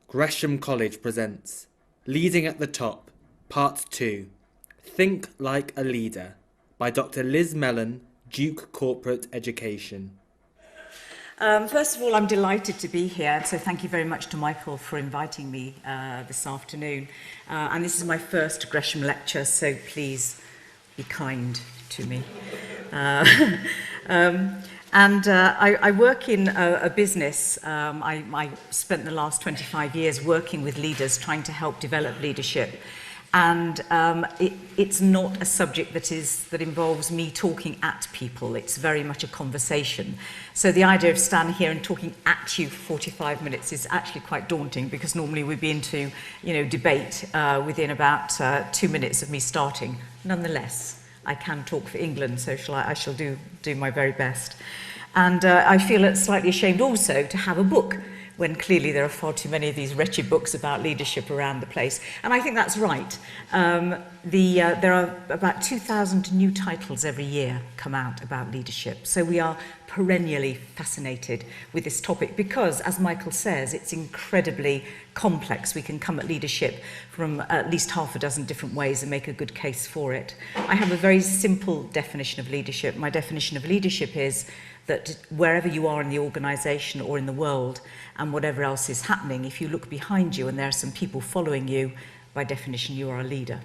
Gresham College presents Leading at the Top, Part 2, Think Like a Leader, by Dr. Liz Mellon, Duke Corporate Education. First of all, I'm delighted to be here, so thank you very much to Michael for inviting me this afternoon. And this is my first Gresham lecture, so please be kind to me. I work in a business. I spent the last 25 years working with leaders, trying to help develop leadership. And it's not a subject that involves me talking at people. It's very much a conversation. So the idea of standing here and talking at you for 45 minutes is actually quite daunting, because normally we'd be into, debate within about 2 minutes of me starting. Nonetheless, I can talk for England, so I shall do my very best. And I feel slightly ashamed also to have a book, when clearly there are far too many of these wretched books about leadership around the place. And I think that's right. There are about 2,000 new titles every year come out about leadership. So we are perennially fascinated with this topic because, as Michael says, it's incredibly complex. We can come at leadership from at least half a dozen different ways and make a good case for it. I have a very simple definition of leadership. My definition of leadership is that wherever you are in the organisation or in the world and whatever else is happening, if you look behind you and there are some people following you, by definition you are a leader.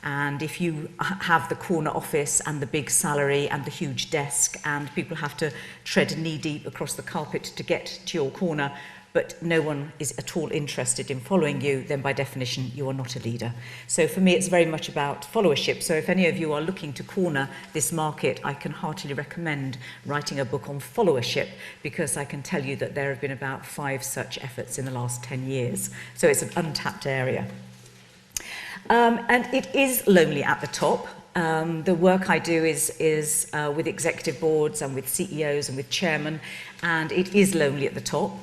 And if you have the corner office and the big salary and the huge desk and people have to tread knee-deep across the carpet to get to your corner, but no one is at all interested in following you, then by definition you are not a leader. So for me it's very much about followership. So if any of you are looking to corner this market, I can heartily recommend writing a book on followership, because I can tell you that there have been about 5 such efforts in the last 10 years. So it's an untapped area. And it is lonely at the top. The work I do is with executive boards and with CEOs and with chairmen, and it is lonely at the top.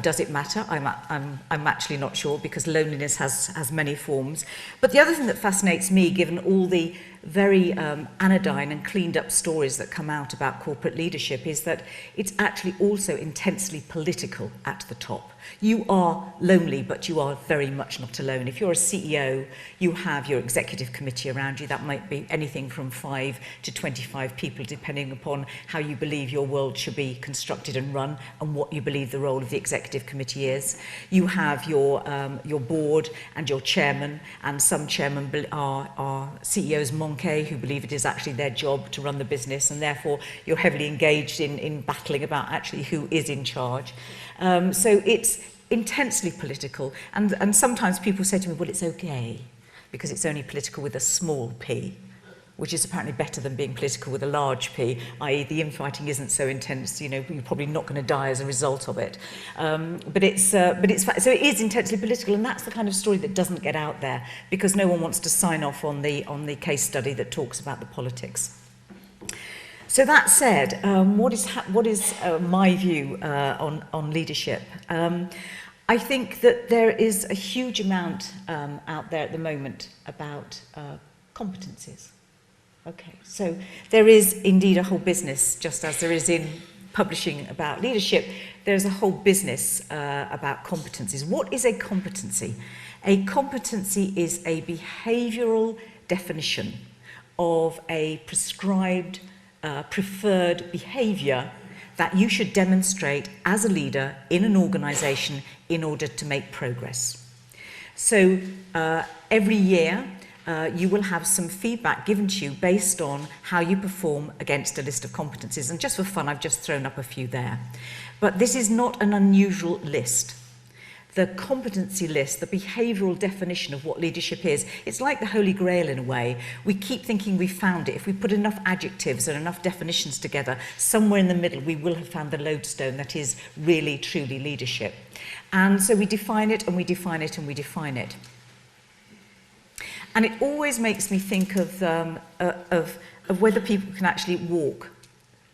Does it matter? I'm actually not sure, because loneliness has many forms. But the other thing that fascinates me, given all the very anodyne and cleaned up stories that come out about corporate leadership, is that it's actually also intensely political at the top. You are lonely, but you are very much not alone. If you're a CEO, you have your executive committee around you. That might be anything from 5 to 25 people, depending upon how you believe your world should be constructed and run and what you believe the role of the executive committee is. You have your board and your chairman, and some chairmen are CEOs manqués who believe it is actually their job to run the business, and therefore you're heavily engaged in battling about actually who is in charge. So it's intensely political, and sometimes people say to me, well, it's okay, because it's only political with a small p, which is apparently better than being political with a large P, i.e. the infighting isn't so intense, you're probably not going to die as a result of it. So it is intensely political, and that's the kind of story that doesn't get out there, because no one wants to sign off on the case study that talks about the politics. So that said, what is my view on leadership? I think that there is a huge amount out there at the moment about competencies. Okay, so there is indeed a whole business, just as there is in publishing about leadership, there's a whole business about competencies. What is a competency? A competency is a behavioural definition of a prescribed, preferred behaviour that you should demonstrate as a leader in an organisation in order to make progress. So every year, you will have some feedback given to you based on how you perform against a list of competencies. And just for fun, I've just thrown up a few there. But this is not an unusual list. The competency list, the behavioural definition of what leadership is, it's like the Holy Grail in a way. We keep thinking we've found it. If we put enough adjectives and enough definitions together, somewhere in the middle we will have found the lodestone that is really, truly leadership. And so we define it and we define it and we define it. And it always makes me think of whether people can actually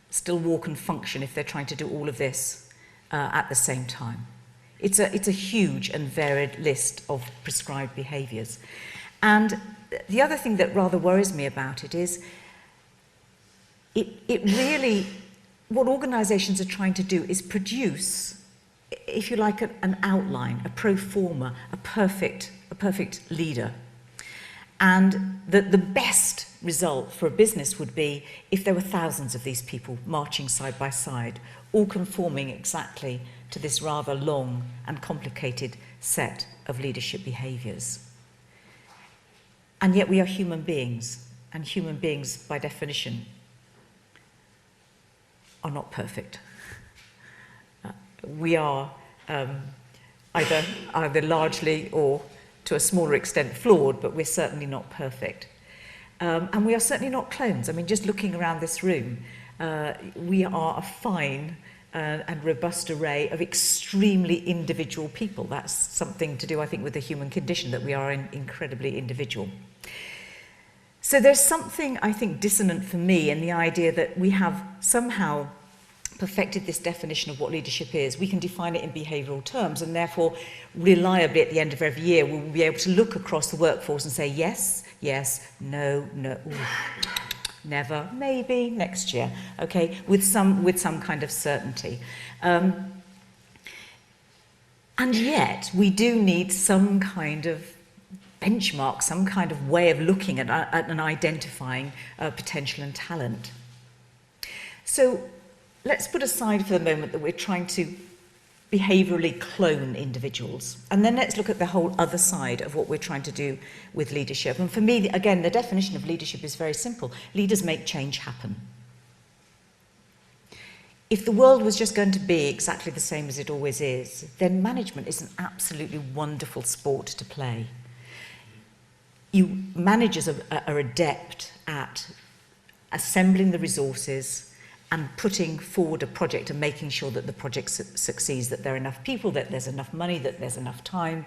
still walk and function if they're trying to do all of this at the same time. It's a huge and varied list of prescribed behaviours. And the other thing that rather worries me about it is it really, what organisations are trying to do is produce if you like, an outline, a pro forma, a perfect leader. And the best result for a business would be if there were thousands of these people marching side by side, all conforming exactly to this rather long and complicated set of leadership behaviours. And yet we are human beings, and human beings, by definition, are not perfect. We are either largely or to a smaller extent flawed, but we're certainly not perfect. And we are certainly not clones. I mean, just looking around this room, we are a fine and robust array of extremely individual people. That's something to do, I think, with the human condition, that we are incredibly individual. So there's something, I think, dissonant for me in the idea that we have somehow perfected this definition of what leadership is. We can define it in behavioural terms, and therefore reliably at the end of every year we'll be able to look across the workforce and say yes, yes, no, no, ooh, never, maybe, next year, okay, with some kind of certainty. And yet we do need some kind of benchmark, some kind of way of looking at and identifying potential and talent. So let's put aside for the moment that we're trying to behaviourally clone individuals, and then let's look at the whole other side of what we're trying to do with leadership. And for me, again, the definition of leadership is very simple. Leaders make change happen. If the world was just going to be exactly the same as it always is, then management is an absolutely wonderful sport to play. Managers are adept at assembling the resources and putting forward a project and making sure that the project succeeds, that there are enough people, that there's enough money, that there's enough time,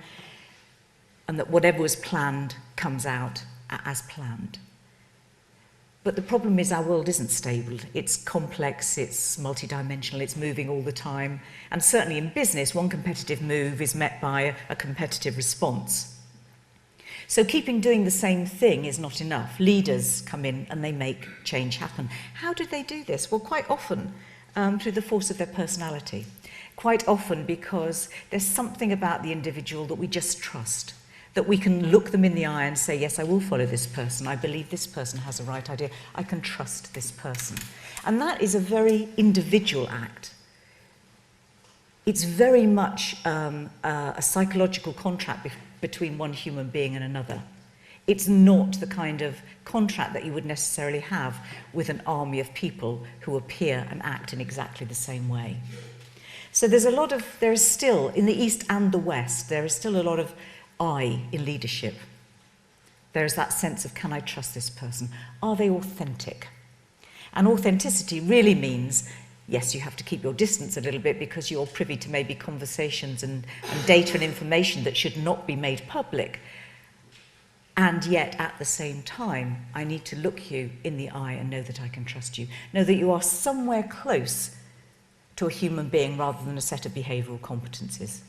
and that whatever was planned comes out as planned. But the problem is our world isn't stable. It's complex, it's multidimensional, it's moving all the time. And certainly in business, one competitive move is met by a competitive response. So keeping doing the same thing is not enough. Leaders come in and they make change happen. How do they do this? Well, quite often through the force of their personality. Quite often because there's something about the individual that we just trust, that we can look them in the eye and say, yes, I will follow this person. I believe this person has the right idea. I can trust this person. And that is a very individual act. It's very much a psychological contract between one human being and another. It's not the kind of contract that you would necessarily have with an army of people who appear and act in exactly the same way. So there is still, in the East and the West, there is still a lot of I in leadership. There is that sense of, can I trust this person? Are they authentic? And authenticity really means, yes, you have to keep your distance a little bit because you're privy to maybe conversations and data and information that should not be made public. And yet, at the same time, I need to look you in the eye and know that I can trust you. Know that you are somewhere close to a human being rather than a set of behavioural competencies.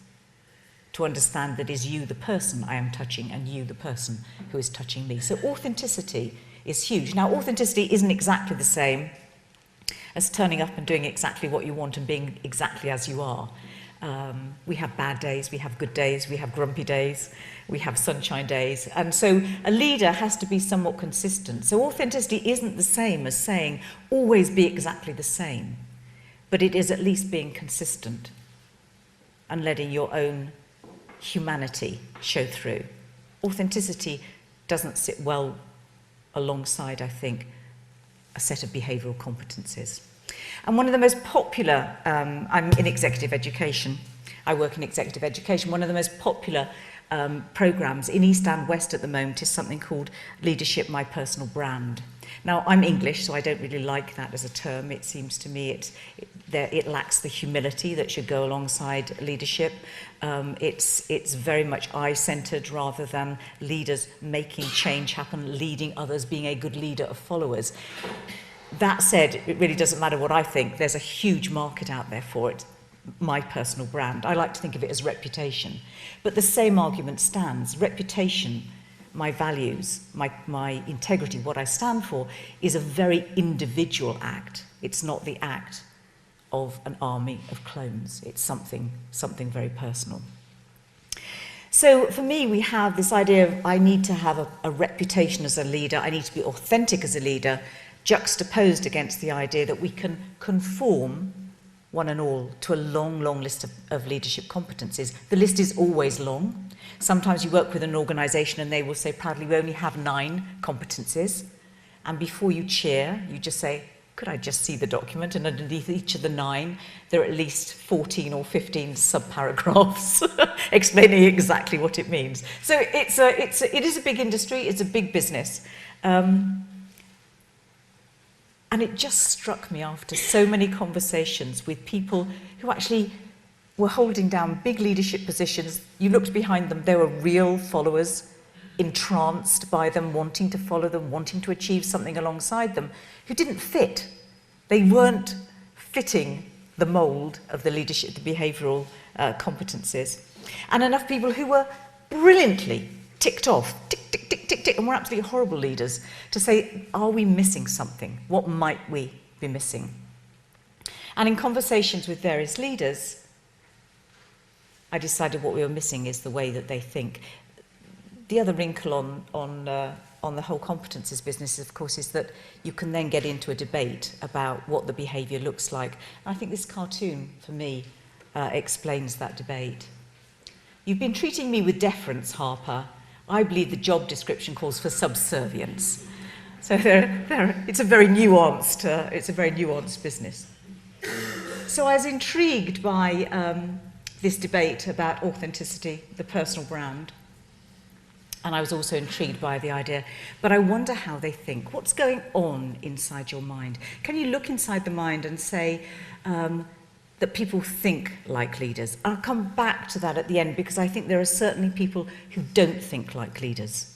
To understand that it is you, the person, I am touching, and you, the person, who is touching me. So authenticity is huge. Now, authenticity isn't exactly the same as turning up and doing exactly what you want and being exactly as you are. We have bad days, we have good days, we have grumpy days, we have sunshine days. And so a leader has to be somewhat consistent. So authenticity isn't the same as saying, always be exactly the same. But it is at least being consistent and letting your own humanity show through. Authenticity doesn't sit well alongside, I think, a set of behavioural competencies. And one of the most popular, I'm in executive education, I work in executive education, one of the most popular programmes in East and West at the moment is something called Leadership, My Personal Brand. Now, I'm English, so I don't really like that as a term. It seems to me it lacks the humility that should go alongside leadership. It's very much I-centred rather than leaders making change happen, leading others, being a good leader of followers. That said, it really doesn't matter what I think. There's a huge market out there for it. My personal brand. I like to think of it as reputation. But the same argument stands. Reputation, my values, my integrity, what I stand for, is a very individual act. It's not the act of an army of clones. It's something very personal. So for me, we have this idea of I need to have a reputation as a leader, I need to be authentic as a leader, juxtaposed against the idea that we can conform one and all to a long, long list of leadership competencies. The list is always long. Sometimes you work with an organisation and they will say proudly, we only have 9 competencies. And before you cheer, you just say, could I just see the document? And underneath each of the 9, there are at least 14 or 15 subparagraphs explaining exactly what it means. So it is a big industry, it's a big business. And it just struck me after so many conversations with people who actually were holding down big leadership positions. You looked behind them, they were real followers, entranced by them, wanting to follow them, wanting to achieve something alongside them, who didn't fit. They weren't fitting the mould of the leadership, the behavioural competencies. And enough people who were brilliantly ticked off, tick, tick, tick, tick, tick, and were absolutely horrible leaders, to say, are we missing something? What might we be missing? And in conversations with various leaders, I decided what we were missing is the way that they think. The other wrinkle on the whole competencies business, of course, is that you can then get into a debate about what the behaviour looks like. And I think this cartoon, for me, explains that debate. You've been treating me with deference, Harper. I believe the job description calls for subservience. So it's a very nuanced business. So I was intrigued by this debate about authenticity, the personal brand. And I was also intrigued by the idea, but I wonder how they think. What's going on inside your mind? Can you look inside the mind and say that people think like leaders? I'll come back to that at the end, because I think there are certainly people who don't think like leaders.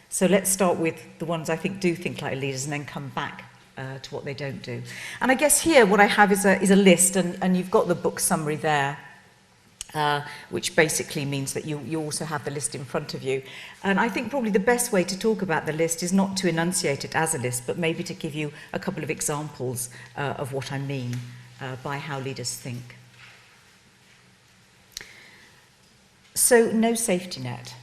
So let's start with the ones I think do think like leaders and then come back to what they don't do. And I guess here what I have is a list, and you've got the book summary there. Which basically means that you also have the list in front of you. And I think probably the best way to talk about the list is not to enunciate it as a list, but maybe to give you a couple of examples of what I mean by how leaders think. So, no safety net.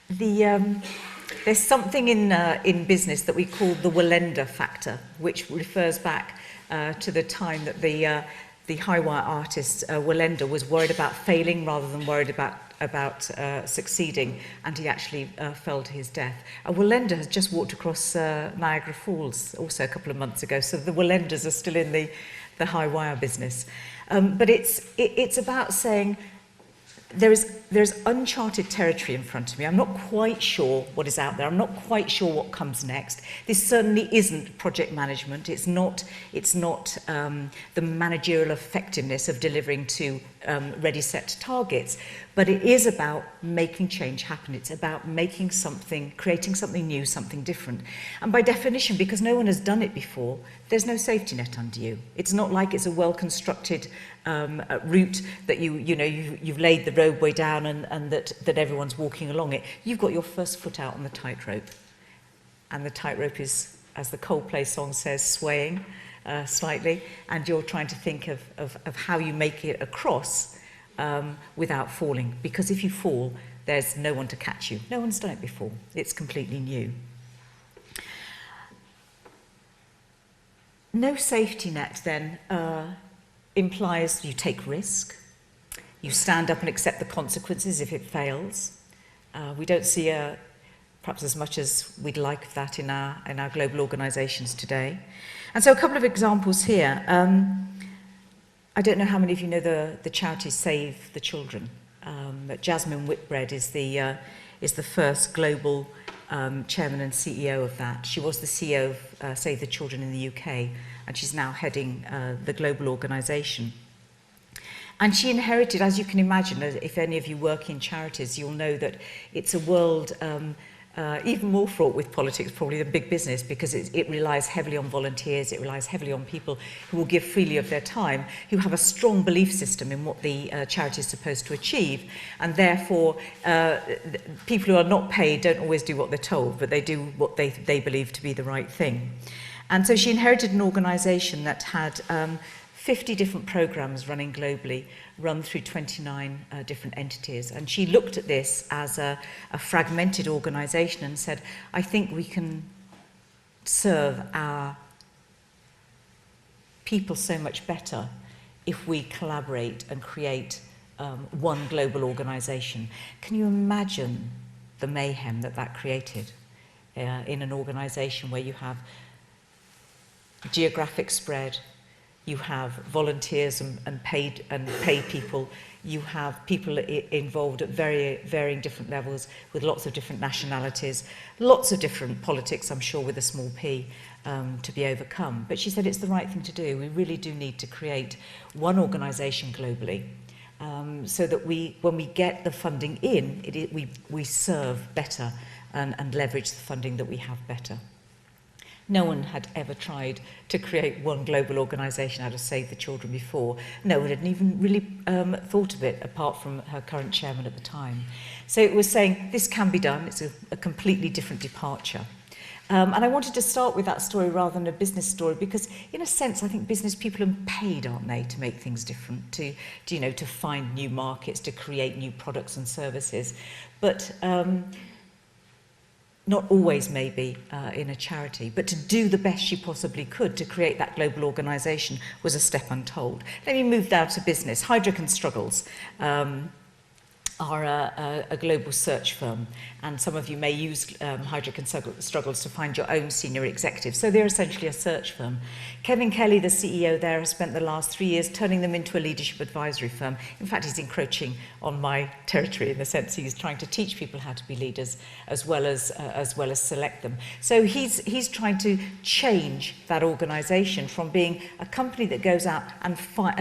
There's something in business that we call the Wallenda factor, which refers back to the time that the high-wire artist Wallenda was worried about failing rather than worried about succeeding, and he actually fell to his death. Wallenda has just walked across Niagara Falls also a couple of months ago, so the Wallendas are still in the high-wire business. But it's about saying there's uncharted territory in front of me. I'm not quite sure what is out there. I'm not quite sure what comes next. This certainly isn't project management. It's not the managerial effectiveness of delivering to ready set targets, but it is about making change happen. It's about making something, creating something new, something different. And by definition, because no one has done it before, there's no safety net under you. It's not like it's a well-constructed route that you've laid the roadway down and that everyone's walking along it. You've got your first foot out on the tightrope. And the tightrope is, as the Coldplay song says, swaying slightly, and you're trying to think of how you make it across without falling. Because if you fall, there's no one to catch you. No one's done it before. It's completely new. No safety net, then, implies you take risk, you stand up and accept the consequences if it fails. We don't see perhaps as much as we'd like of that in our global organisations today. And so a couple of examples here. I don't know how many of you know the charity Save the Children. Jasmine Whitbread is the first global chairman and CEO of that. She was the CEO of Save the Children in the UK, and she's now heading the global organisation. And she inherited, as you can imagine, if any of you work in charities, you'll know that it's a world even more fraught with politics probably than big business, because it relies heavily on volunteers, it relies heavily on people who will give freely of their time, who have a strong belief system in what the charity is supposed to achieve, and therefore people who are not paid don't always do what they're told, but they do what they believe to be the right thing. And so she inherited an organisation that had 50 different programs running globally, run through 29 different entities. And she looked at this as a fragmented organisation and said, I think we can serve our people so much better if we collaborate and create one global organisation. Can you imagine the mayhem that created in an organisation where you have geographic spread, you have volunteers and paid people, you have people involved at very varying different levels with lots of different nationalities, lots of different politics, I'm sure, with a small p, to be overcome. But she said it's the right thing to do. We really do need to create one organisation globally, so that when we get the funding in, we serve better and leverage the funding that we have better. No one had ever tried to create one global organisation out of Save the Children before. No one had even really thought of it, apart from her current chairman at the time. So it was saying, this can be done. It's a completely different departure. And I wanted to start with that story rather than a business story, because in a sense, I think business people are paid, aren't they, to make things different, to find new markets, to create new products and services. But not always maybe in a charity, but to do the best she possibly could to create that global organisation was a step untold. Let me move now to business. Heidrick & Struggles are a global search firm, and some of you may use Heidrick & Struggles to find your own senior executives. So they're essentially a search firm. Kevin Kelly, the CEO there, has spent the last 3 years turning them into a leadership advisory firm. In fact, he's encroaching on my territory in the sense he's trying to teach people how to be leaders as well as select them. So he's trying to change that organisation from being a company that goes out and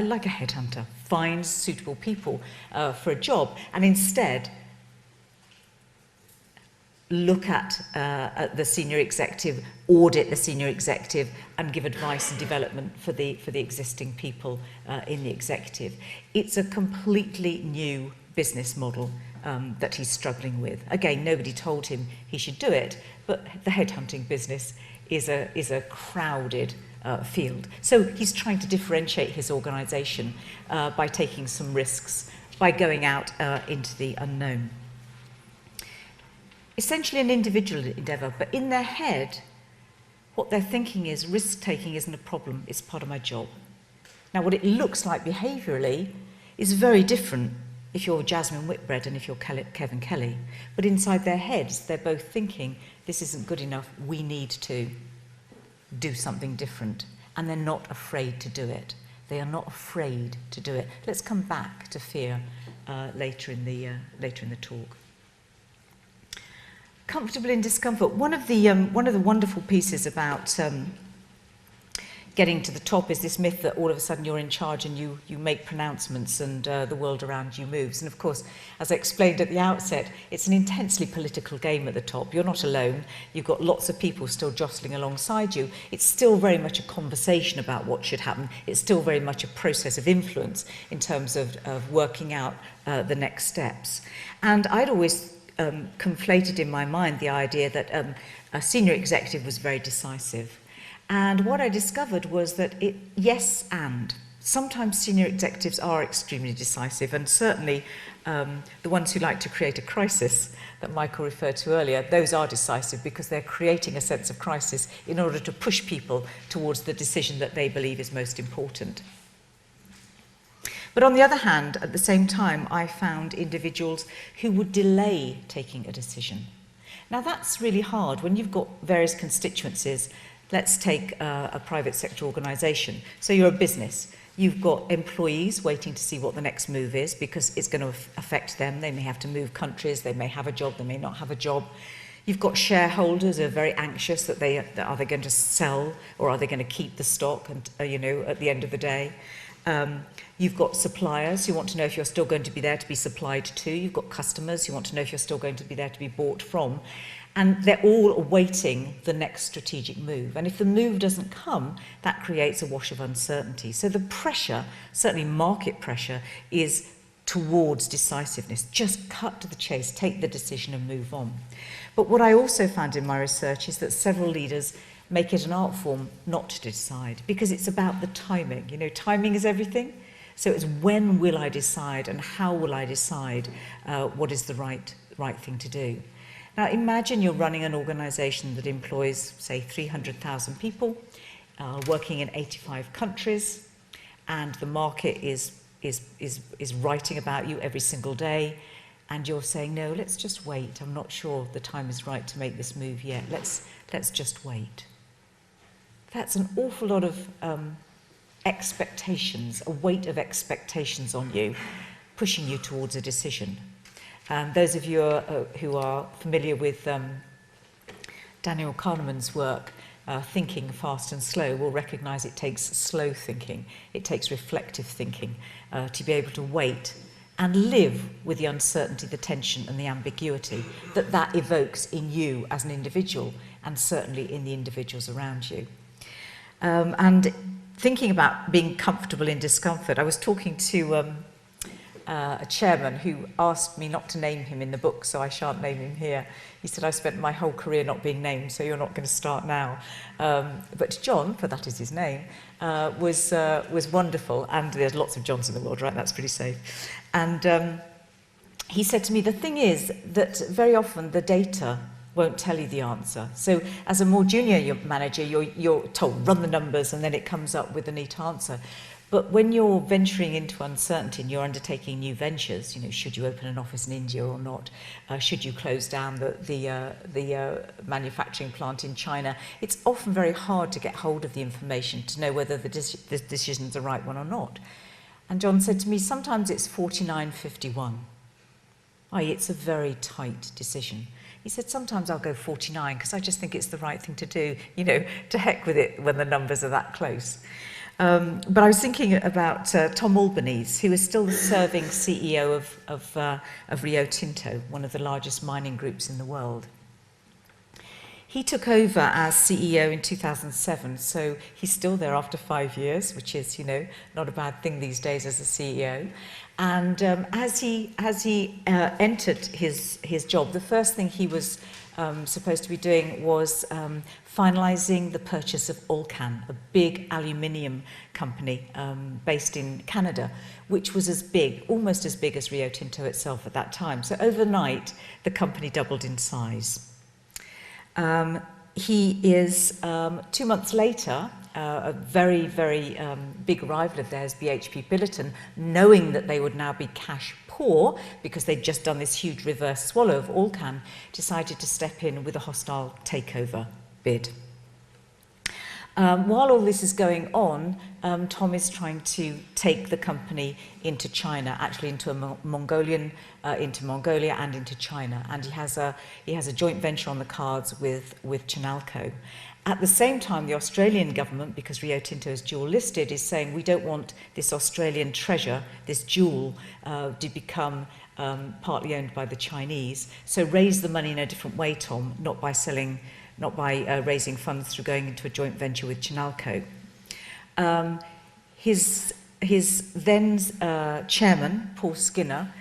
like a headhunter, finds suitable people for a job, and instead look at the senior executive, audit the senior executive, and give advice and development for the existing people in the executive. It's a completely new business model that he's struggling with. Again, nobody told him he should do it, but the headhunting business is a crowded field. So he's trying to differentiate his organisation by taking some risks, by going out into the unknown. Essentially an individual endeavour, but in their head, what they're thinking is risk-taking isn't a problem, it's part of my job. Now, what it looks like behaviourally is very different if you're Jasmine Whitbread and if you're Kevin Kelly. But inside their heads, they're both thinking, this isn't good enough, we need to do something different. And they're not afraid to do it. They are not afraid to do it. Let's come back to fear later in the talk. Comfortable in discomfort. One of the wonderful pieces about getting to the top is this myth that all of a sudden you're in charge and you make pronouncements and the world around you moves. And of course, as I explained at the outset, it's an intensely political game at the top. You're not alone. You've got lots of people still jostling alongside you. It's still very much a conversation about what should happen. It's still very much a process of influence in terms of working out the next steps. And I'd always conflated in my mind the idea that a senior executive was very decisive. And what I discovered was that sometimes senior executives are extremely decisive, and certainly the ones who like to create a crisis that Michael referred to earlier, those are decisive because they're creating a sense of crisis in order to push people towards the decision that they believe is most important. But on the other hand, at the same time, I found individuals who would delay taking a decision. Now that's really hard when you've got various constituencies. Let's take a private sector organisation. So you're a business. You've got employees waiting to see what the next move is because it's going to affect them. They may have to move countries. They may have a job. They may not have a job. You've got shareholders who are very anxious that are they going to sell or are they going to keep the stock and at the end of the day. You've got suppliers who want to know if you're still going to be there to be supplied to. You've got customers who want to know if you're still going to be there to be bought from. And they're all awaiting the next strategic move. And if the move doesn't come, that creates a wash of uncertainty. So the pressure, certainly market pressure, is towards decisiveness. Just cut to the chase, take the decision and move on. But what I also found in my research is that several leaders make it an art form not to decide, because it's about the timing. You know, timing is everything. So it's when will I decide and how will I decide what is the right thing to do. Now imagine you're running an organisation that employs, say, 300,000 people, working in 85 countries, and the market is writing about you every single day, and you're saying, no, let's just wait. I'm not sure the time is right to make this move yet. Let's just wait. That's an awful lot of expectations, a weight of expectations on you, pushing you towards a decision. Those of you who are familiar with Daniel Kahneman's work, Thinking Fast and Slow, will recognise it takes slow thinking, it takes reflective thinking to be able to wait and live with the uncertainty, the tension and the ambiguity that evokes in you as an individual, and certainly in the individuals around you. And thinking about being comfortable in discomfort, I was talking to a chairman who asked me not to name him in the book, so I shan't name him here. He said, I've spent my whole career not being named, so you're not going to start now. But John, for that is his name, was wonderful, and there's lots of Johns in the world, right? That's pretty safe. And he said to me, the thing is that very often the data won't tell you the answer. So as a more junior manager, you're told, run the numbers, and then it comes up with a neat answer. But when you're venturing into uncertainty and you're undertaking new ventures, you know, should you open an office in India or not? Should you close down the manufacturing plant in China? It's often very hard to get hold of the information to know whether the decision's the right one or not. And John said to me, sometimes it's 49-51. i.e. it's a very tight decision. He said, sometimes I'll go 49 because I just think it's the right thing to do. You know, to heck with it when the numbers are that close. But I was thinking about Tom Albanese, who is still the serving CEO of Rio Tinto, one of the largest mining groups in the world. He took over as CEO in 2007, so he's still there after 5 years, which is, you know, not a bad thing these days as a CEO. And as he entered his job, the first thing he was supposed to be doing was finalising the purchase of Allcan, a big aluminium company based in Canada, which was as big, almost as big as Rio Tinto itself at that time. So overnight, the company doubled in size. He is, 2 months later, a very, very big rival of theirs, BHP Billiton, knowing that they would now be cash poor because they'd just done this huge reverse swallow of Allcan, decided to step in with a hostile takeover bid. While all this is going on, Tom is trying to take the company into China, actually into Mongolia and into China, and he has a joint venture on the cards with Chinalco. At the same time, the Australian government, because Rio Tinto is dual listed, is saying we don't want this Australian treasure, this jewel, to become partly owned by the Chinese. So raise the money in a different way, Tom, not by raising funds through going into a joint venture with Chinalco. His then chairman, Paul Skinner,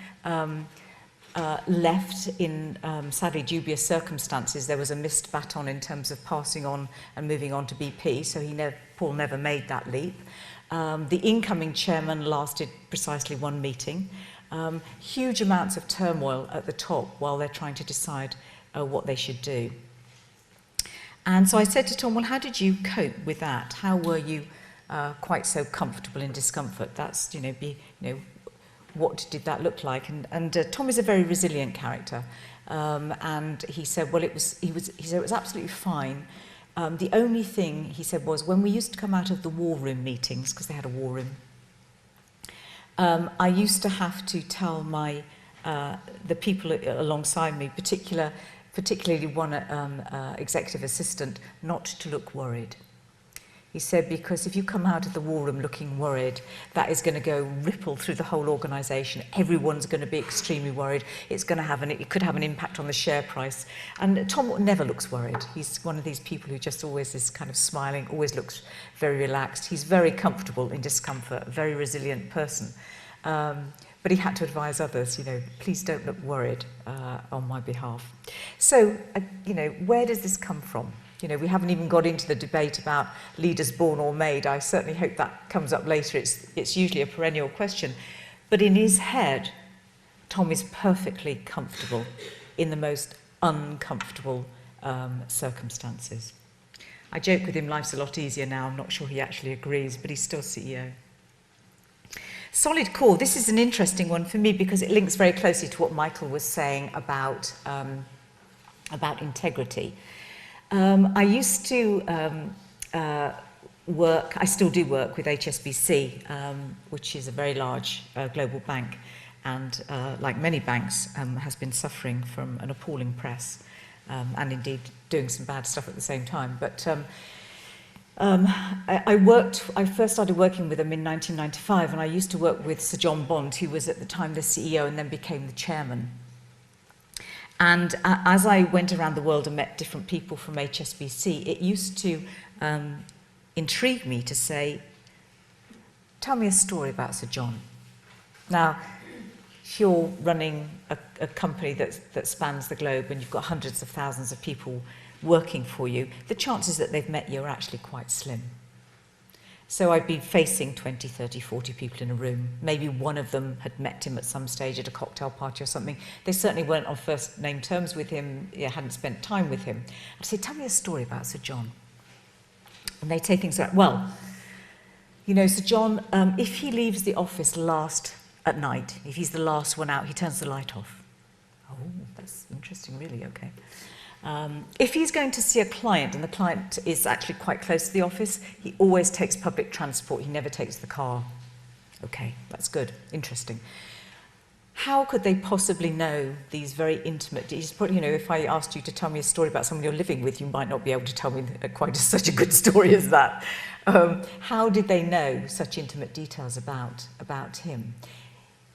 left in sadly dubious circumstances. There was a missed baton in terms of passing on and moving on to BP, so Paul never made that leap. The incoming chairman lasted precisely one meeting. Huge amounts of turmoil at the top while they're trying to decide what they should do. And so I said to Tom, well, how did you cope with that? How were you quite so comfortable in discomfort? That's, what did that look like? And Tom is a very resilient character. And he said, well, he said it was absolutely fine. The only thing, he said, was when we used to come out of the war room meetings, because they had a war room, I used to have to tell the people alongside me, particularly one executive assistant, not to look worried. He said, because if you come out of the war room looking worried, that is going to go ripple through the whole organisation. Everyone's going to be extremely worried. It could have an impact on the share price. And Tom never looks worried. He's one of these people who just always is kind of smiling, always looks very relaxed. He's very comfortable in discomfort, a very resilient person. But he had to advise others, please don't look worried on my behalf. So, where does this come from? You know, we haven't even got into the debate about leaders born or made. I certainly hope that comes up later. It's usually a perennial question. But in his head, Tom is perfectly comfortable in the most uncomfortable circumstances. I joke with him, life's a lot easier now. I'm not sure he actually agrees, but he's still CEO. Solid core. This is an interesting one for me because it links very closely to what Michael was saying about integrity. I used to I still do work with HSBC, which is a very large global bank, and like many banks, has been suffering from an appalling press, and indeed doing some bad stuff at the same time. But I first started working with them in 1995, and I used to work with Sir John Bond, who was at the time the CEO and then became the chairman. And as I went around the world and met different people from HSBC, it used to intrigue me to say, tell me a story about Sir John. Now, if you're running a company that spans the globe and you've got hundreds of thousands of people working for you, the chances that they've met you are actually quite slim. So I'd be facing 20, 30, 40 people in a room. Maybe one of them had met him at some stage at a cocktail party or something. They certainly weren't on first name terms with him, hadn't spent time with him. I'd say, tell me a story about Sir John. And they take things like, well, you know, Sir John, if he leaves the office last at night, if he's the last one out, he turns the light off. Oh, that's interesting, really, okay. If he's going to see a client and the client is actually quite close to the office, he always takes public transport. He never takes the car. Okay, that's good, interesting. How could they possibly know these very intimate details? You know, if I asked you to tell me a story about someone you're living with, you might not be able to tell me quite such a good story as that. How did they know such intimate details about him?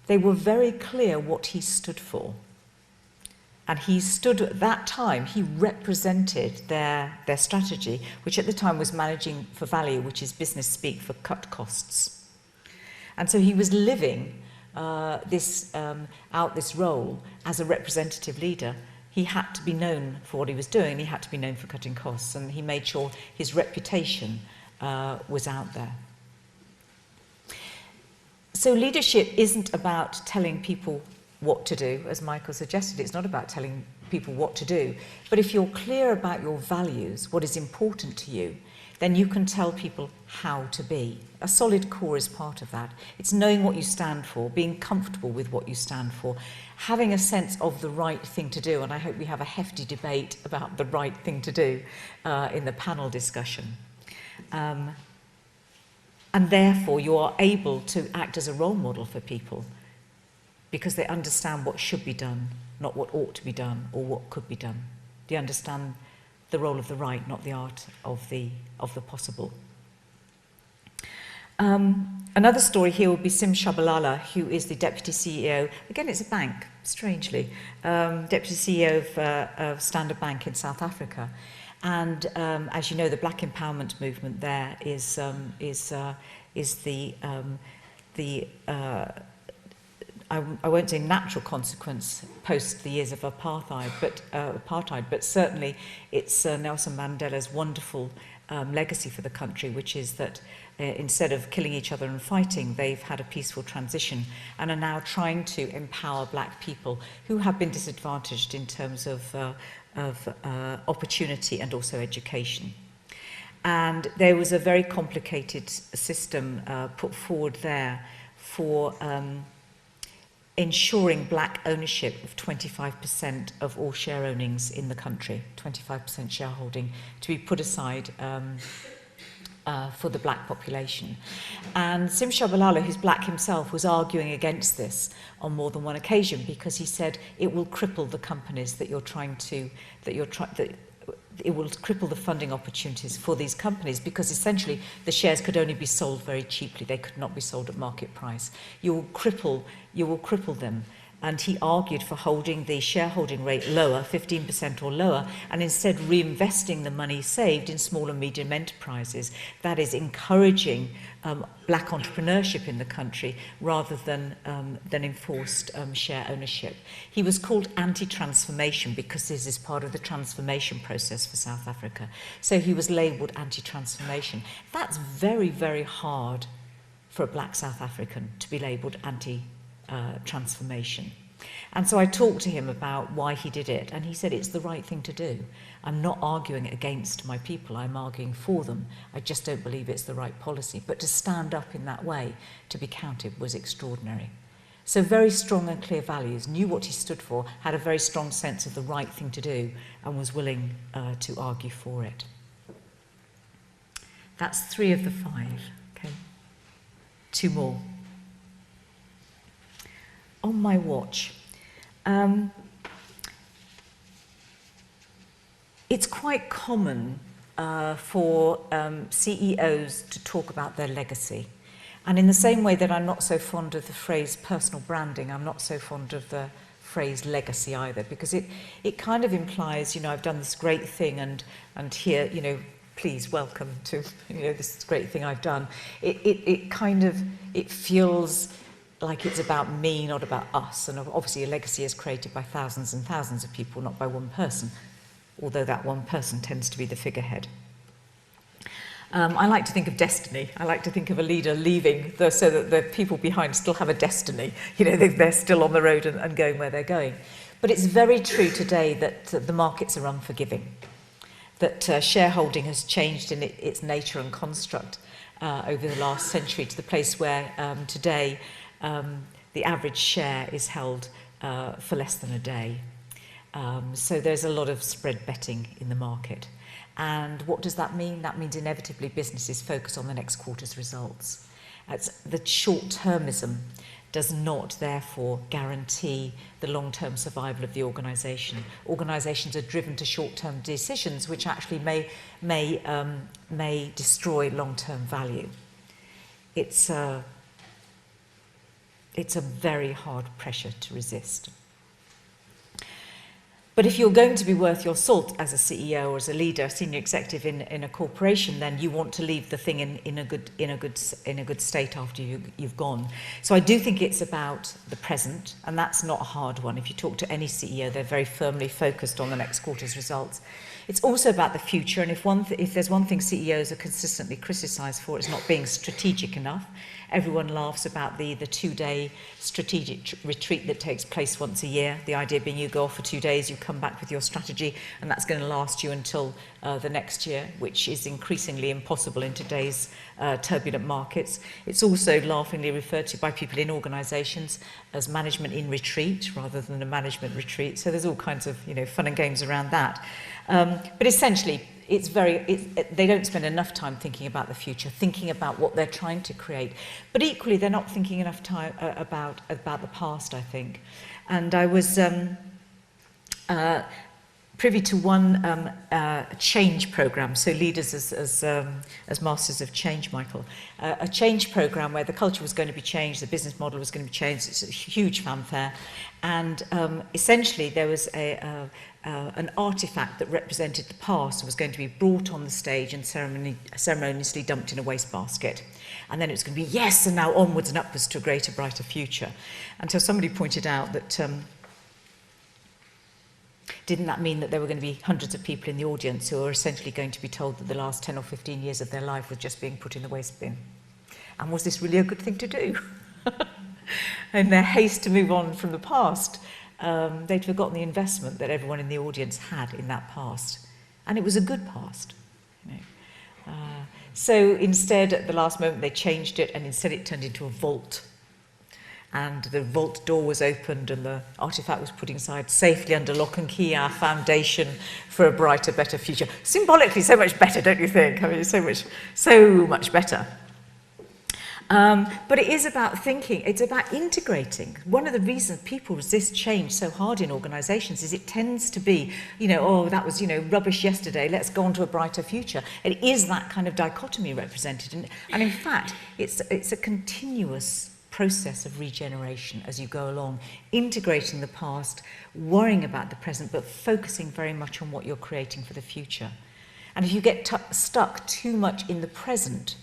They were very clear what he stood for. And he stood at that time, he represented their strategy, which at the time was managing for value, which is business speak for cut costs. And so he was living this role as a representative leader. He had to be known for what he was doing, he had to be known for cutting costs, and he made sure his reputation was out there. So leadership isn't about telling people what to do, as Michael suggested. It's not about telling people what to do. But if you're clear about your values, what is important to you, then you can tell people how to be. A solid core is part of that. It's knowing what you stand for, being comfortable with what you stand for, having a sense of the right thing to do. And I hope we have a hefty debate about the right thing to do in the panel discussion. And therefore, you are able to act as a role model for people, because they understand what should be done, not what ought to be done or what could be done. They understand the role of the right, not the art of the possible. Another story here would be Sim Shabalala, who is the Deputy CEO. Again, it's a bank, strangely. Deputy CEO of Standard Bank in South Africa. And as you know, the Black empowerment movement there is the I won't say natural consequence post the years of apartheid, but certainly it's Nelson Mandela's wonderful legacy for the country, which is that instead of killing each other and fighting, they've had a peaceful transition and are now trying to empower black people who have been disadvantaged in terms of opportunity and also education. And there was a very complicated system put forward there for ensuring black ownership of 25% of all share ownings in the country, 25% shareholding, to be put aside for the black population. And Sim Shabalala, who's black himself, was arguing against this on more than one occasion because he said it will cripple the companies it will cripple the funding opportunities for these companies, because essentially the shares could only be sold very cheaply. They could not be sold at market price. You will cripple them And he argued for holding the shareholding rate lower, 15% or lower, and instead reinvesting the money saved in small and medium enterprises. That is encouraging black entrepreneurship in the country rather than enforced share ownership. He was called anti-transformation because this is part of the transformation process for South Africa. So he was labelled anti-transformation. That's very, very hard for a black South African to be labelled anti-transformation. And so I talked to him about why he did it, and he said it's the right thing to do. I'm not arguing against my people, I'm arguing for them. I just don't believe it's the right policy. But to stand up in that way, to be counted, was extraordinary. So very strong and clear values, knew what he stood for, had a very strong sense of the right thing to do, and was willing to argue for it. That's 3 of the 5. Okay. 2 more. On my watch, it's quite common for CEOs to talk about their legacy. And in the same way that I'm not so fond of the phrase personal branding, I'm not so fond of the phrase legacy either, because it kind of implies, you know, I've done this great thing and here, you know, please welcome to, you know, this great thing I've done. It feels like it's about me, not about us. And obviously a legacy is created by thousands and thousands of people, not by one person, although that one person tends to be the figurehead. I like to think of destiny. I like to think of a leader leaving so that the people behind still have a destiny. You know, they're still on the road and going where they're going. But it's very true today that the markets are unforgiving, that shareholding has changed in its nature and construct over the last century to the place where today the average share is held for less than a day. So there's a lot of spread betting in the market. And what does that mean? That means inevitably businesses focus on the next quarter's results. The short-termism does not, therefore, guarantee the long-term survival of the organisation. Organisations are driven to short-term decisions which actually may destroy long-term value. It's a very hard pressure to resist. But if you're going to be worth your salt as a CEO or as a leader, senior executive in a corporation, then you want to leave the thing in a good state after you've gone. So I do think it's about the present, and that's not a hard one. If you talk to any CEO, they're very firmly focused on the next quarter's results. It's also about the future, and if there's one thing CEOs are consistently criticised for, it's not being strategic enough. Everyone laughs about the 2-day strategic retreat that takes place once a year. The idea being you go off for 2 days, you come back with your strategy, and that's going to last you until the next year, which is increasingly impossible in today's turbulent markets. It's also laughingly referred to by people in organisations as management in retreat rather than a management retreat. So there's all kinds of, you know, fun and games around that. But essentially, they don't spend enough time thinking about the future, thinking about what they're trying to create. But equally, they're not thinking enough time about the past, I think. And I was privy to one change programme, so leaders as masters of change, Michael, a change programme where the culture was going to be changed, the business model was going to be changed. It's a huge fanfare. And essentially, there was an artefact that represented the past was going to be brought on the stage and ceremoniously dumped in a wastebasket. And then it was going to be, yes, and now onwards and upwards to a greater, brighter future. Until somebody pointed out that didn't that mean that there were going to be hundreds of people in the audience who were essentially going to be told that the last 10 or 15 years of their life was just being put in the waste bin? And was this really a good thing to do? In their haste to move on from the past, they'd forgotten the investment that everyone in the audience had in that past. And it was a good past. You know. So instead, at the last moment, they changed it, and instead it turned into a vault. And the vault door was opened, and the artefact was put inside safely under lock and key, our foundation for a brighter, better future. Symbolically, so much better, don't you think? I mean, it's so much better. But it is about thinking, it's about integrating. One of the reasons people resist change so hard in organisations is it tends to be, you know, oh, that was, you know, rubbish yesterday, let's go on to a brighter future. It is that kind of dichotomy represented. And in fact, it's a continuous process of regeneration as you go along, integrating the past, worrying about the present, but focusing very much on what you're creating for the future. And if you get stuck too much in the present,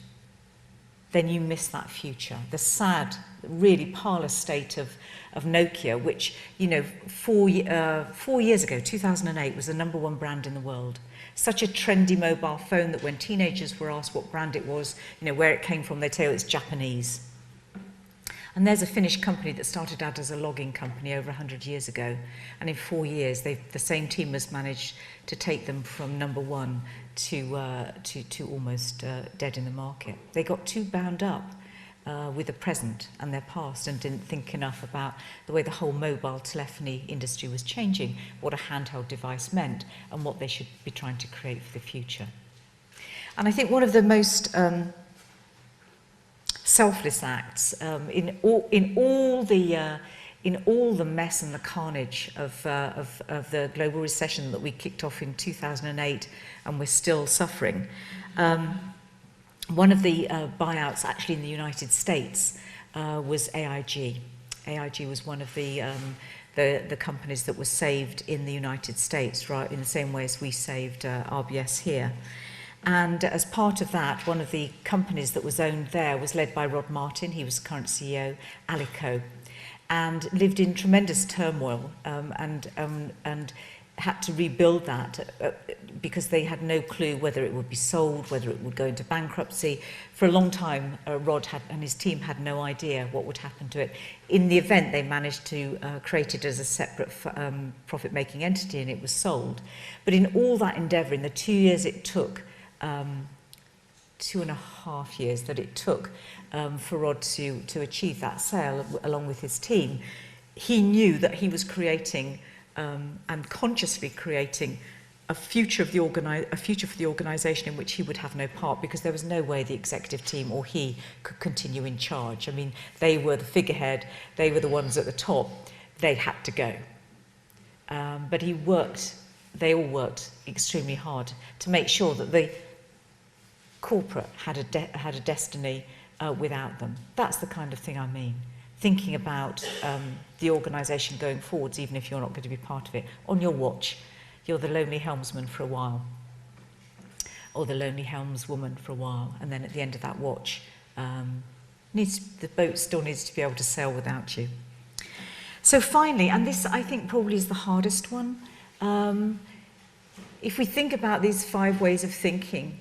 then you miss that future. The sad, really parlous state of Nokia, which, you know, 4 years ago, 2008, was the #1 brand in the world. Such a trendy mobile phone that when teenagers were asked what brand it was, you know, where it came from, they'd say, oh, it's Japanese. And there's a Finnish company that started out as a logging company over 100 years ago. And in 4 years, the same team has managed to take them from #1 to almost dead in the market. They got too bound up with the present and their past and didn't think enough about the way the whole mobile telephony industry was changing, what a handheld device meant, and what they should be trying to create for the future. And I think one of the most selfless acts in all the mess and the carnage of the global recession that we kicked off in 2008 and we're still suffering. One of the buyouts actually in the United States was AIG. AIG was one of the companies that was saved in the United States, right, in the same way as we saved RBS here. And as part of that, one of the companies that was owned there was led by Rod Martin. He was the current CEO, Alico, and lived in tremendous turmoil and had to rebuild that because they had no clue whether it would be sold, whether it would go into bankruptcy. For a long time, Rod and his team had no idea what would happen to it. In the event, they managed to create it as a separate profit-making entity, and it was sold. But in all that endeavour, in the 2 years it took, 2.5 years that it took for Rod to achieve that sale along with his team, he knew that he was creating and consciously creating a future for the organisation in which he would have no part, because there was no way the executive team or he could continue in charge. I mean, they were the figurehead, they were the ones at the top, they had to go. But they all worked extremely hard to make sure that the corporate had a destiny without them. That's the kind of thing I mean. Thinking about the organisation going forwards, even if you're not going to be part of it. On your watch, you're the lonely helmsman for a while, or the lonely helmswoman for a while, and then at the end of that watch, the boat still needs to be able to sail without you. So finally, and this I think probably is the hardest one, if we think about these 5 ways of thinking,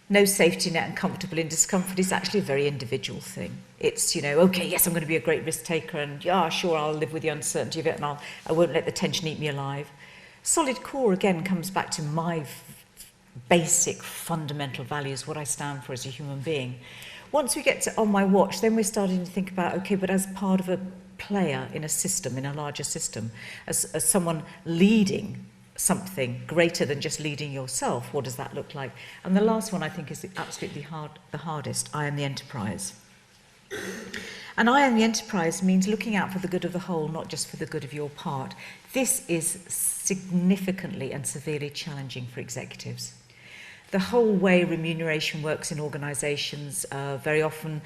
no safety net and comfortable in discomfort is actually a very individual thing. It's, you know, okay, yes, I'm going to be a great risk taker, and yeah, sure, I'll live with the uncertainty of it, and I won't let the tension eat me alive. Solid core, again, comes back to my basic fundamental values, what I stand for as a human being. Once we get to on my watch, then we're starting to think about, okay, but as part of a player in a system, in a larger system, as someone leading something greater than just leading yourself, what does that look like? And the last one I think is absolutely the hardest, I am the enterprise. And I am the enterprise means looking out for the good of the whole, not just for the good of your part. This is significantly and severely challenging for executives. The whole way remuneration works in organisations, very often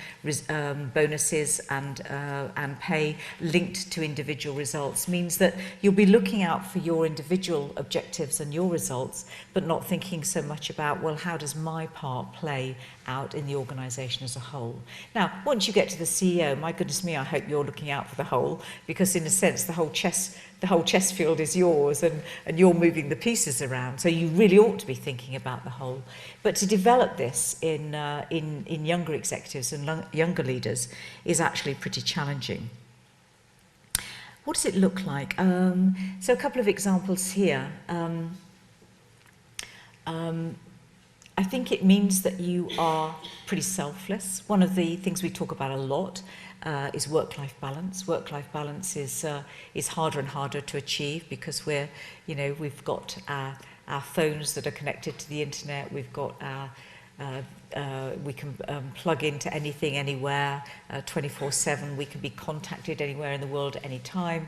bonuses and pay linked to individual results, means that you'll be looking out for your individual objectives and your results, but not thinking so much about, well, how does my part play out in the organisation as a whole? Now, once you get to the CEO, my goodness me, I hope you're looking out for the whole, because in a sense the whole chess field is yours, and you're moving the pieces around. So you really ought to be thinking about the whole. But to develop this in younger executives and younger leaders is actually pretty challenging. What does it look like? So a couple of examples here. I think it means that you are pretty selfless. One of the things we talk about a lot is work-life balance. Work-life balance is harder and harder to achieve because we've got our phones that are connected to the internet. We've got we can plug into anything, anywhere, 24/7. We can be contacted anywhere in the world at any time.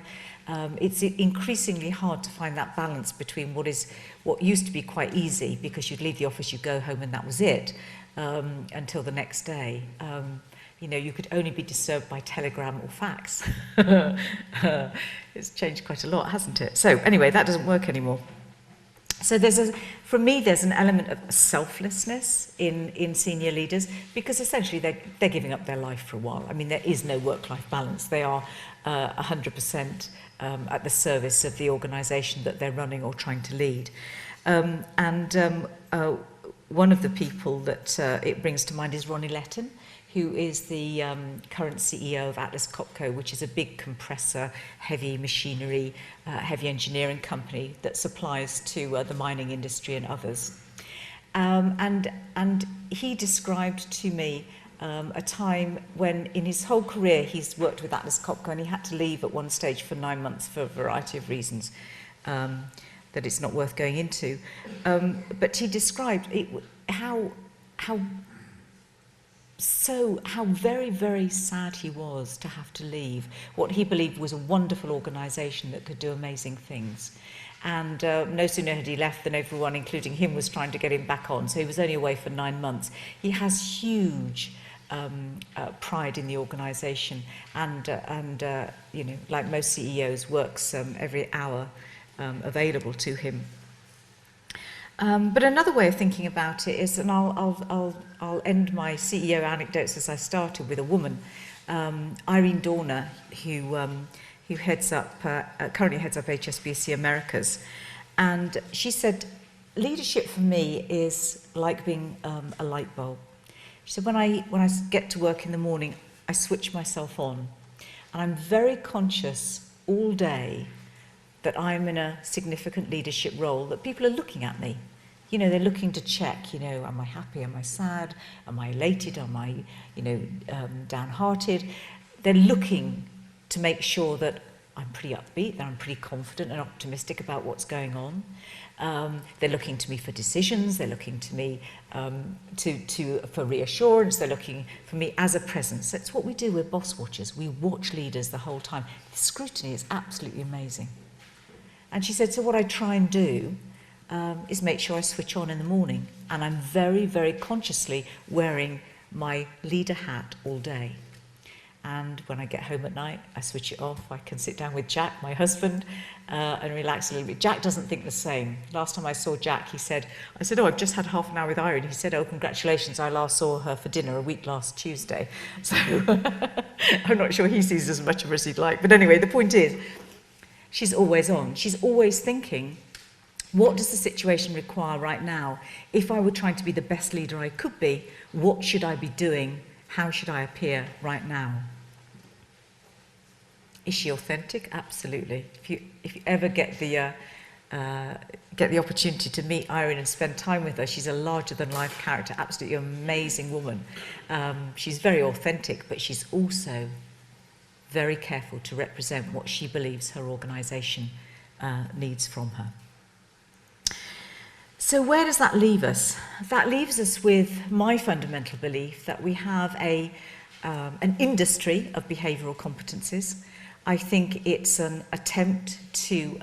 It's increasingly hard to find that balance between what used to be quite easy because you'd leave the office, you'd go home, and that was it until the next day. You know, you could only be disturbed by telegram or fax. It's changed quite a lot, hasn't it? So anyway, that doesn't work anymore. So for me, there's an element of selflessness in senior leaders, because essentially they're giving up their life for a while. I mean, there is no work-life balance. They are 100% at the service of the organisation that they're running or trying to lead. One of the people that it brings to mind is Ronnie Letton, who is the current CEO of Atlas Copco, which is a big compressor, heavy machinery, heavy engineering company that supplies to the mining industry and others. And he described to me a time when in his whole career he's worked with Atlas Copco, and he had to leave at one stage for 9 months for a variety of reasons that it's not worth going into. But he described how very, very sad he was to have to leave what he believed was a wonderful organisation that could do amazing things. And no sooner had he left than everyone, including him, was trying to get him back on. So he was only away for 9 months. He has huge pride in the organisation, and you know, like most CEOs, works every hour available to him. But another way of thinking about it is, and I'll end my CEO anecdotes as I started, with a woman, Irene Dorner, who heads up currently heads up HSBC Americas, and she said, "Leadership for me is like being a light bulb." She said, "When I get to work in the morning, I switch myself on, and I'm very conscious all day that I'm in a significant leadership role, that people are looking at me. You know, they're looking to check, you know, am I happy, am I sad, am I elated, am I, you know, downhearted? They're looking to make sure that I'm pretty upbeat, that I'm pretty confident and optimistic about what's going on. They're looking to me for decisions, they're looking to me for reassurance, they're looking for me as a presence." That's what we do, we're boss watchers. We watch leaders the whole time. The scrutiny is absolutely amazing. And she said, "So what I try and do is make sure I switch on in the morning, and I'm very, very consciously wearing my leader hat all day. And when I get home at night, I switch it off. I can sit down with Jack, my husband, and relax a little bit." Jack doesn't think the same. Last time I saw Jack, I said, "Oh, I've just had half an hour with Irene." He said, "Oh, congratulations, I last saw her for dinner a week last Tuesday." So I'm not sure he sees as much of her as he'd like. But anyway, the point is, she's always on. She's always thinking, what does the situation require right now? If I were trying to be the best leader I could be, what should I be doing? How should I appear right now? Is she authentic? Absolutely. If you ever get the opportunity to meet Irene and spend time with her, she's a larger-than-life character, absolutely amazing woman. She's very authentic, but she's also very careful to represent what she believes her organisation needs from her. So where does that leave us? That leaves us with my fundamental belief that we have an industry of behavioural competencies. I think it's an attempt to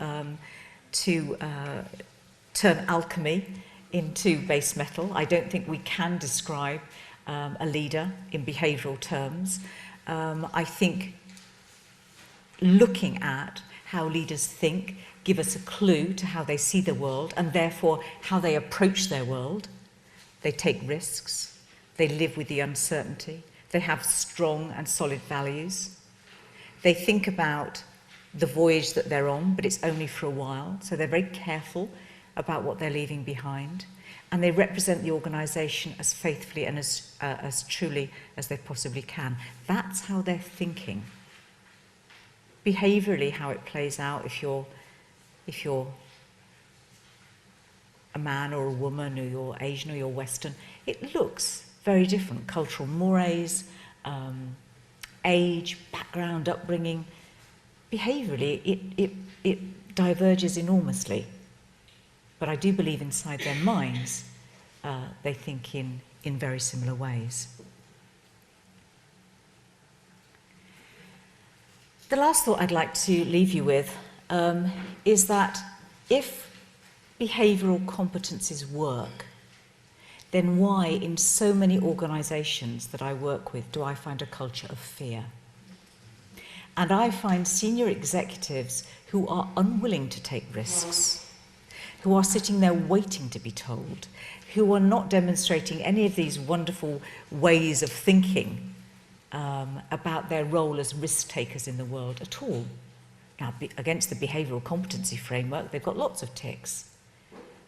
turn alchemy into base metal. I don't think we can describe a leader in behavioural terms. I think looking at how leaders think give us a clue to how they see the world, and therefore how they approach their world. They take risks, they live with the uncertainty, they have strong and solid values. They think about the voyage that they're on, but it's only for a while, so they're very careful about what they're leaving behind, and they represent the organisation as faithfully and as truly as they possibly can. That's how they're thinking. Behaviourally, how it plays out, if you're a man or a woman, or you're Asian or you're Western, it looks very different. Cultural mores, age, background, upbringing. Behaviourally, it diverges enormously. But I do believe inside their minds, they think in very similar ways. The last thought I'd like to leave you with is that if behavioural competencies work, then why in so many organisations that I work with do I find a culture of fear? And I find senior executives who are unwilling to take risks, who are sitting there waiting to be told, who are not demonstrating any of these wonderful ways of thinking about their role as risk takers in the world at all. Now, against the behavioural competency framework, they've got lots of ticks.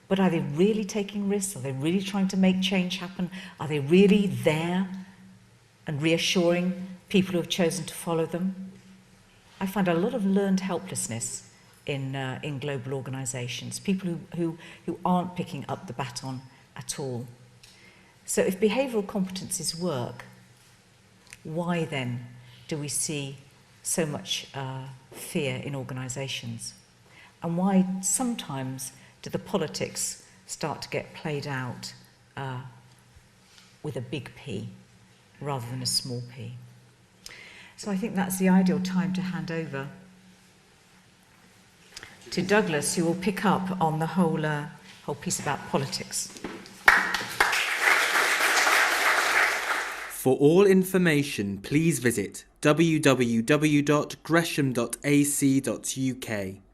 But are they really taking risks? Are they really trying to make change happen? Are they really there and reassuring people who have chosen to follow them? I find a lot of learned helplessness in global organisations, people who aren't picking up the baton at all. So if behavioural competencies work, why then do we see so much fear in organisations? And why sometimes do the politics start to get played out with a big P rather than a small p? So I think that's the ideal time to hand over to Douglas, who will pick up on the whole piece about politics. For all information, please visit www.gresham.ac.uk.